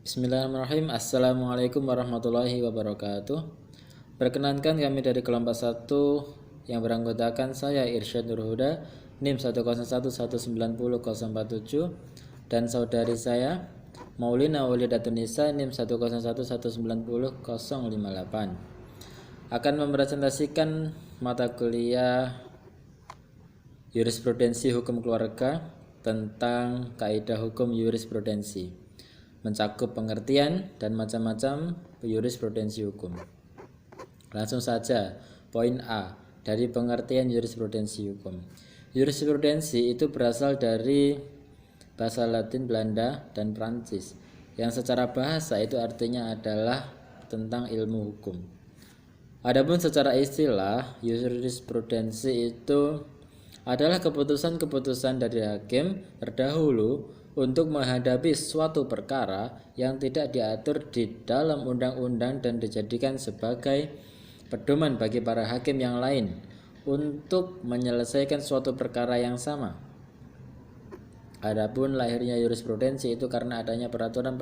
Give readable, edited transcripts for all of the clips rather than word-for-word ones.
Bismillahirrahmanirrahim. Assalamualaikum warahmatullahi wabarakatuh. Perkenankan kami dari kelompok 1 yang beranggotakan saya Irsyad Nurhuda NIM 101190047 dan saudari saya Maulina Walidatunisa NIM 101190058 akan mempresentasikan mata kuliah Jurisprudensi Hukum Keluarga tentang kaidah hukum jurisprudensi, mencakup pengertian dan macam-macam jurisprudensi hukum. Langsung saja, poin A dari pengertian jurisprudensi hukum. Jurisprudensi itu berasal dari bahasa Latin, Belanda, dan Prancis, yang secara bahasa itu artinya adalah tentang ilmu hukum. Adapun secara istilah, jurisprudensi itu adalah keputusan-keputusan dari hakim terdahulu untuk menghadapi suatu perkara yang tidak diatur di dalam undang-undang dan dijadikan sebagai pedoman bagi para hakim yang lain untuk menyelesaikan suatu perkara yang sama. Adapun lahirnya jurisprudensi itu karena adanya peraturan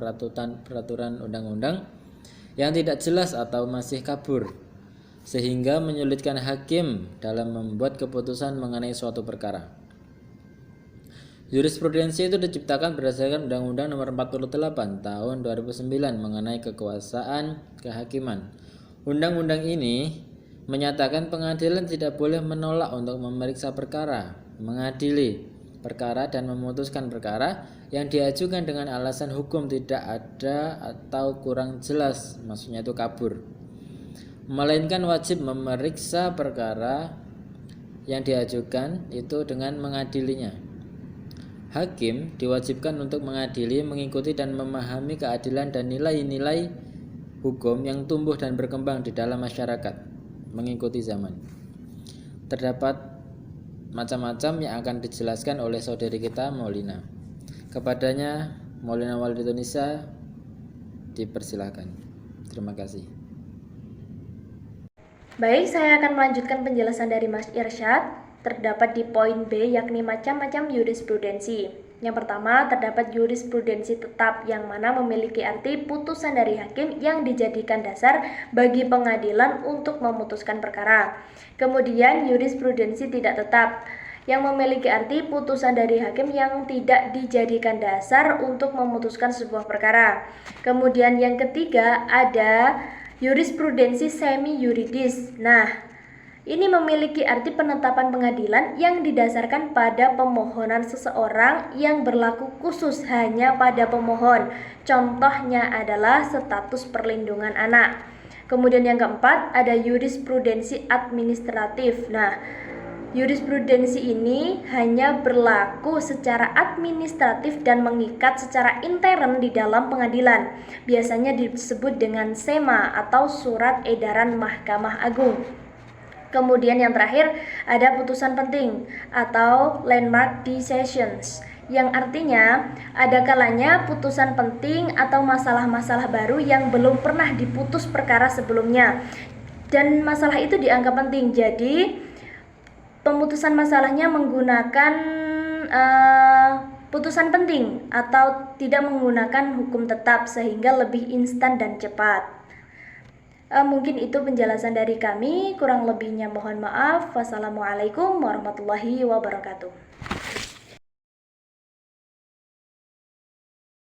undang-undang yang tidak jelas atau masih kabur, sehingga menyulitkan hakim dalam membuat keputusan mengenai suatu perkara. Jurisprudensi itu diciptakan berdasarkan Undang-Undang Nomor 48 Tahun 2009 mengenai kekuasaan kehakiman. Undang-undang ini menyatakan pengadilan tidak boleh menolak untuk memeriksa perkara, mengadili perkara dan memutuskan perkara yang diajukan dengan alasan hukum tidak ada atau kurang jelas, maksudnya itu kabur, melainkan wajib memeriksa perkara yang diajukan itu dengan mengadilinya. Hakim diwajibkan untuk mengadili, mengikuti dan memahami keadilan dan nilai-nilai hukum yang tumbuh dan berkembang di dalam masyarakat mengikuti zaman. Terdapat macam-macam yang akan dijelaskan oleh saudari kita Maulina. Kepadanya Maulina Walidatunisa dipersilahkan. Terima kasih. Baik, saya akan melanjutkan penjelasan dari Mas Irsyad. Terdapat di poin B, yakni macam-macam jurisprudensi. Yang pertama, terdapat jurisprudensi tetap, yang mana memiliki arti putusan dari hakim yang dijadikan dasar bagi pengadilan untuk memutuskan perkara. Kemudian, jurisprudensi tidak tetap, yang memiliki arti putusan dari hakim yang tidak dijadikan dasar untuk memutuskan sebuah perkara. Kemudian yang ketiga ada jurisprudensi semi yuridis. Nah, ini memiliki arti penetapan pengadilan yang didasarkan pada pemohonan seseorang yang berlaku khusus hanya pada pemohon. Contohnya adalah status perlindungan anak. Kemudian yang keempat ada jurisprudensi administratif. Nah, jurisprudensi ini hanya berlaku secara administratif dan mengikat secara intern di dalam pengadilan. Biasanya disebut dengan SEMA atau Surat Edaran Mahkamah Agung. Kemudian yang terakhir ada putusan penting atau landmark decisions, yang artinya ada kalanya putusan penting atau masalah-masalah baru yang belum pernah diputus perkara sebelumnya dan masalah itu dianggap penting. Jadi pemutusan masalahnya menggunakan putusan penting atau tidak menggunakan hukum tetap sehingga lebih instan dan cepat. Mungkin itu penjelasan dari kami, kurang lebihnya mohon maaf. Wassalamualaikum warahmatullahi wabarakatuh.